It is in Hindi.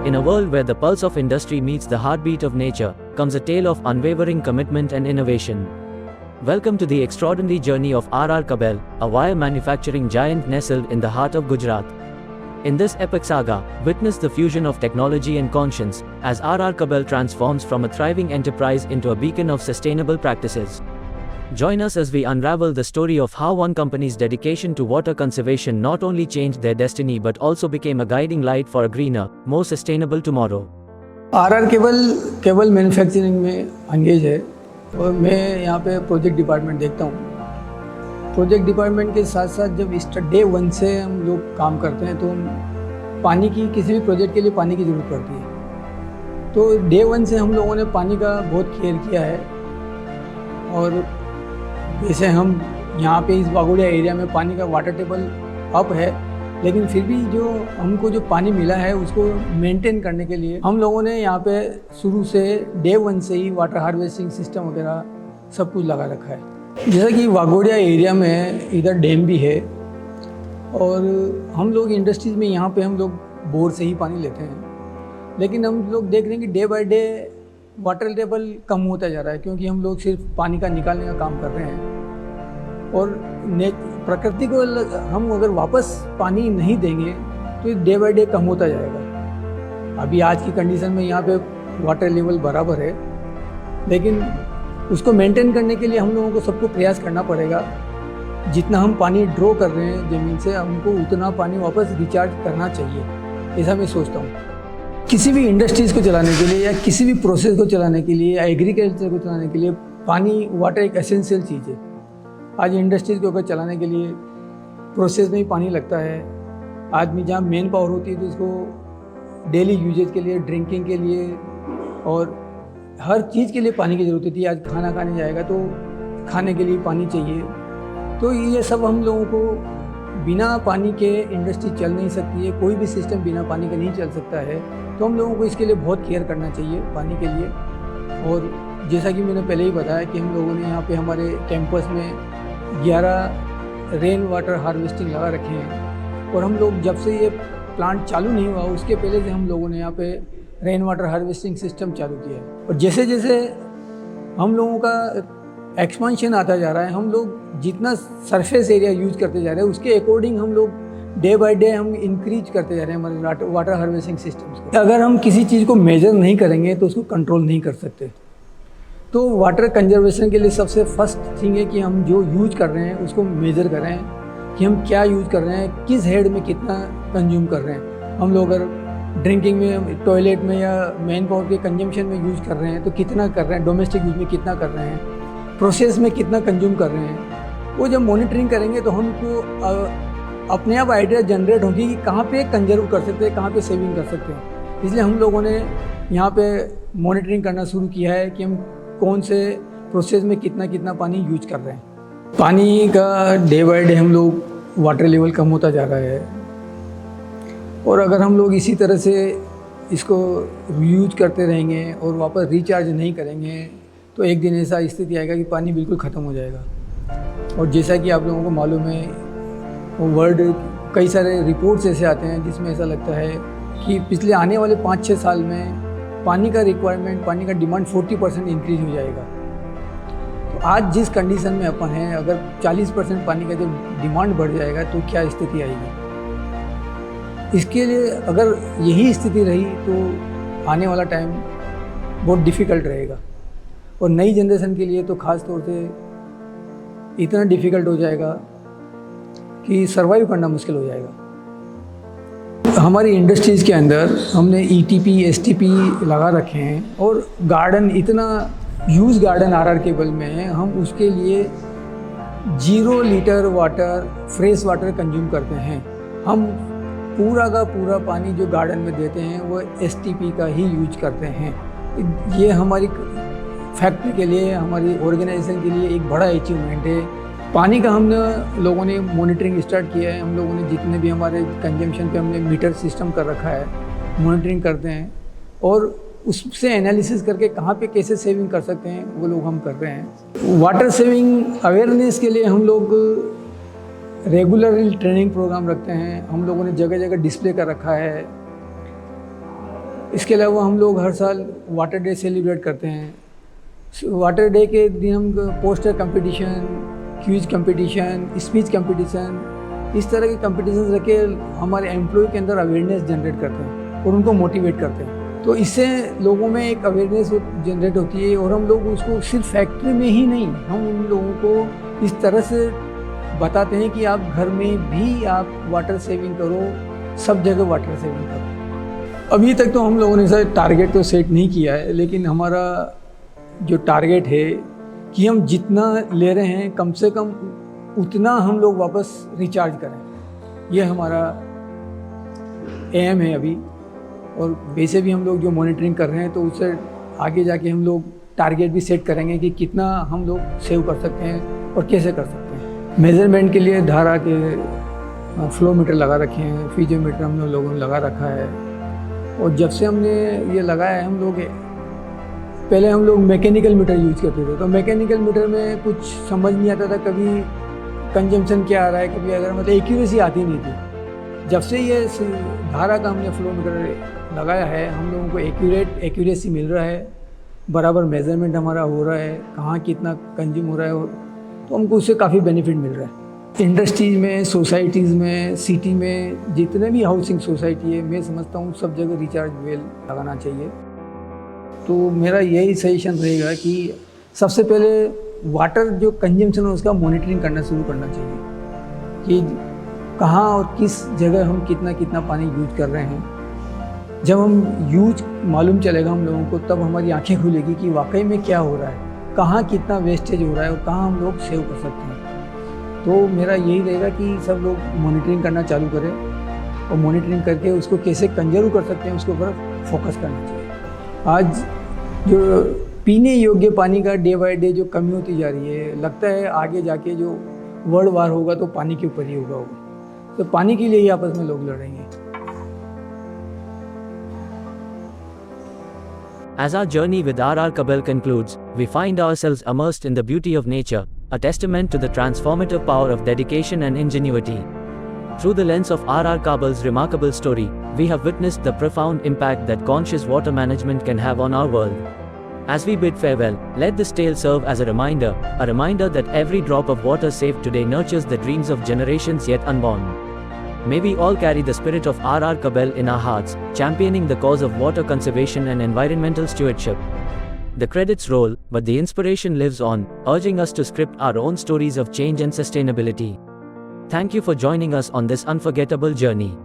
In a world where the pulse of industry meets the heartbeat of nature, comes a tale of unwavering commitment and innovation. Welcome to the extraordinary journey of R.R. Kabel, a wire manufacturing giant nestled in the heart of Gujarat. In this epic saga, witness the fusion of technology and conscience, as R.R. Kabel transforms from a thriving enterprise into a beacon of sustainable practices. Join us as we unravel the story of how one company's dedication to water conservation not only changed their destiny but also became a guiding light for a greener, more sustainable tomorrow. RR cable manufacturing में एंगेज है और मैं यहाँ पे प्रोजेक्ट डिपार्टमेंट देखता हूँ। प्रोजेक्ट डिपार्टमेंट के साथ साथ जब डे वन से हम लोग काम करते हैं तो पानी की किसी भी प्रोजेक्ट के लिए पानी की ज़रूरत पड़ती है। तो डे वन से हम लोगों ने पानी का बहुत केयर किया है और जैसे हम यहाँ पे इस वाघोड़िया एरिया में पानी का वाटर टेबल अप है, लेकिन फिर भी हमको जो पानी मिला है उसको मेंटेन करने के लिए हम लोगों ने यहाँ पे शुरू से डे वन से ही वाटर हार्वेस्टिंग सिस्टम वगैरह सब कुछ लगा रखा है। जैसा कि वाघोड़िया एरिया में इधर डैम भी है और हम लोग इंडस्ट्रीज़ में यहाँ पे हम लोग बोर से ही पानी लेते हैं, लेकिन हम लोग देख रहे हैं कि day by day water level कम होता जा रहा है क्योंकि हम लोग सिर्फ पानी का निकालने का काम कर रहे हैं और प्रकृति को हम अगर वापस पानी नहीं देंगे तो डे बाय डे कम होता जाएगा। अभी आज की कंडीशन में यहाँ पे वाटर लेवल बराबर है, लेकिन उसको मेंटेन करने के लिए हम लोगों को सबको प्रयास करना पड़ेगा। जितना हम पानी ड्रॉ कर रहे हैं ज़मीन से, हमको उतना पानी वापस रिचार्ज करना चाहिए, ऐसा मैं सोचता हूँ। किसी भी इंडस्ट्रीज़ को चलाने के लिए या किसी भी प्रोसेस को चलाने के लिए या एग्रीकल्चर को चलाने के लिए पानी वाटर एक एसेंशियल चीज़ है। आज इंडस्ट्रीज़ को अगर चलाने के लिए प्रोसेस में ही पानी लगता है। आदमी जहाँ मेन पावर होती है तो उसको डेली यूजेज के लिए, ड्रिंकिंग के लिए और हर चीज़ के लिए पानी की ज़रूरत होती है। आज खाना खाने जाएगा तो खाने के लिए पानी चाहिए। तो ये सब हम लोगों को बिना पानी के इंडस्ट्री चल नहीं सकती है, कोई भी सिस्टम बिना पानी का नहीं चल सकता है। तो हम लोगों को इसके लिए बहुत केयर करना चाहिए पानी के लिए। और जैसा कि मैंने पहले ही बताया कि हम लोगों ने यहाँ पे हमारे कैंपस में 11 रेन वाटर हार्वेस्टिंग लगा रखे हैं और हम लोग जब से ये प्लांट चालू नहीं हुआ उसके पहले से हम लोगों ने यहाँ पे रेन वाटर हार्वेस्टिंग सिस्टम चालू किया है। और जैसे जैसे हम लोगों का एक्सपेंशन आता जा रहा है, हम लोग जितना सरफेस एरिया यूज़ करते जा रहे हैं उसके अकॉर्डिंग हम लोग डे बाय डे हम इंक्रीज करते जा रहे हैं हमारे वाटर हार्वेस्टिंग सिस्टम्स को। अगर हम किसी चीज़ को मेजर नहीं करेंगे तो उसको कंट्रोल नहीं कर सकते। तो वाटर कंजर्वेशन के लिए सबसे फर्स्ट थिंग है कि हम जो यूज कर रहे हैं उसको मेजर करें कि हम क्या यूज़ कर रहे हैं, किस हेड में कितना कंज्यूम कर रहे हैं। हम लोग अगर ड्रिंकिंग में, टॉयलेट में या मेन पावर के कंजम्पशन में यूज़ कर रहे हैं तो कितना कर रहे हैं, डोमेस्टिक यूज में कितना कर रहे हैं, प्रोसेस में कितना कंज्यूम कर रहे हैं। वो जब मॉनिटरिंग करेंगे तो हमको अपने आप आइडिया जनरेट होगी कि कहाँ पे कंजर्व कर सकते हैं, कहाँ पे सेविंग कर सकते हैं। इसलिए हम लोगों ने यहाँ पे मॉनिटरिंग करना शुरू किया है कि हम कौन से प्रोसेस में कितना कितना पानी यूज कर रहे हैं। पानी का डे बाय डे हम लोग वाटर लेवल कम होता जा रहा है और अगर हम लोग इसी तरह से इसको यूज करते रहेंगे और वापस रिचार्ज नहीं करेंगे तो एक दिन ऐसा स्थिति आएगा कि पानी बिल्कुल ख़त्म हो जाएगा। और जैसा कि आप लोगों को मालूम है वर्ल्ड कई सारे रिपोर्ट्स ऐसे आते हैं जिसमें ऐसा लगता है कि पिछले आने वाले 5-6 साल में पानी का रिक्वायरमेंट, पानी का डिमांड 40% इंक्रीज हो जाएगा। तो आज जिस कंडीशन में अपन हैं, अगर 40% पानी का जब डिमांड बढ़ जाएगा तो क्या स्थिति आएगी। इसके लिए अगर यही स्थिति रही तो आने वाला टाइम बहुत डिफ़िकल्ट रहेगा और नई जनरेशन के लिए तो ख़ास तौर से इतना डिफ़िकल्ट हो जाएगा कि सर्वाइव करना मुश्किल हो जाएगा। हमारी इंडस्ट्रीज़ के अंदर हमने ETP, STP लगा रखे हैं और गार्डन, इतना ह्यूज गार्डन आरआर केबल में है, हम उसके लिए 0 litre water, fresh water consume करते हैं। हम पूरा का पूरा पानी जो गार्डन में देते हैं वो STP का ही यूज करते हैं। ये हमारी फैक्ट्री के लिए, हमारी ऑर्गेनाइजेशन के लिए एक बड़ा अचीवमेंट है। पानी का हमने लोगों ने मॉनिटरिंग स्टार्ट किया है। हम लोगों ने जितने भी हमारे कंजम्पशन पे हमने मीटर सिस्टम कर रखा है, मॉनिटरिंग करते हैं और उससे एनालिसिस करके कहाँ पे कैसे सेविंग कर सकते हैं वो लोग हम कर रहे हैं। वाटर सेविंग अवेयरनेस के लिए हम लोग रेगुलरली ट्रेनिंग प्रोग्राम रखते हैं। हम लोगों ने जगह जगह डिस्प्ले कर रखा है इसके अलावा हम लोग हर साल वाटर डे सेलिब्रेट करते हैं। वाटर डे के दिन हम poster competition, quiz competition, speech competition, इस तरह के कंपटीशन रख के हमारे एम्प्लॉय के अंदर अवेयरनेस जनरेट करते हैं और उनको मोटिवेट करते हैं। तो इससे लोगों में एक अवेयरनेस जनरेट होती है और हम लोग उसको सिर्फ फैक्ट्री में ही नहीं, हम उन लोगों को इस तरह से बताते हैं कि आप घर में भी आप वाटर सेविंग करो, सब जगह वाटर सेविंग करो। अभी तक तो हम लोगों ने सर टारगेट तो सेट नहीं किया है, लेकिन हमारा जो टारगेट है कि हम जितना ले रहे हैं कम से कम उतना हम लोग वापस रिचार्ज करें, ये हमारा एम है अभी। और वैसे भी हम लोग जो मॉनिटरिंग कर रहे हैं तो उससे आगे जाके हम लोग टारगेट भी सेट करेंगे कि कितना हम लोग सेव कर सकते हैं और कैसे कर सकते हैं। मेज़रमेंट के लिए धारा के फ्लो मीटर लगा रखे हैं, फीजोमीटर हम लोगों ने लगा रखा है। और जब से हमने ये लगाया है, हम लोग पहले हम लोग मैकेनिकल मीटर यूज़ करते थे, तो मैकेनिकल मीटर में कुछ समझ नहीं आता था, कभी कंजम्पशन क्या आ रहा है, कभी अगर मतलब एक्यूरेसी आती नहीं थी। जब से ये धारा का हमने फ्लो मीटर लगाया है, हम लोगों को एक्यूरेसी मिल रहा है, बराबर मेज़रमेंट हमारा हो रहा है, कहाँ कितना कंज्यूम हो रहा है, तो हमको उससे काफ़ी बेनिफिट मिल रहा है। इंडस्ट्रीज़ में, सोसाइटीज़ में, सिटी में जितने भी हाउसिंग सोसाइटी है, मैं समझता हूँ सब जगह रिचार्ज वेल लगाना चाहिए। तो मेरा यही सजेशन रहेगा कि सबसे पहले वाटर जो कंजम्पशन है उसका मॉनिटरिंग करना शुरू करना चाहिए कि कहाँ और किस जगह हम कितना कितना पानी यूज कर रहे हैं। जब हम यूज मालूम चलेगा हम लोगों को, तब हमारी आंखें खुलेगी कि वाकई में क्या हो रहा है, कहाँ कितना वेस्टेज हो रहा है और कहाँ हम लोग सेव कर सकते हैं। तो मेरा यही रहेगा कि सब लोग मॉनिटरिंग करना चालू करें और मॉनिटरिंग करके उसको कैसे कंजर्व कर सकते हैं उसके ऊपर फोकस करना चाहिए। आज जो पीने योग्य पानी का डे बाय डे जो कमी होती जा रही है, लगता है आगे जाके जो वर्ल्ड वार होगा तो पानी के ऊपर ही होगा। तो पानी के लिए ही आपस में लोग लड़ेंगे। As our journey with R.R. Kabel concludes, we find ourselves immersed in the beauty of nature, a testament to the transformative power of dedication and ingenuity. Through the lens of R.R. Kabel's remarkable story, we have witnessed the profound impact that conscious water management can have on our world. As we bid farewell, let this tale serve as a reminder that every drop of water saved today nurtures the dreams of generations yet unborn. May we all carry the spirit of R.R. Kabel in our hearts, championing the cause of water conservation and environmental stewardship. The credits roll, but the inspiration lives on, urging us to script our own stories of change and sustainability. Thank you for joining us on this unforgettable journey.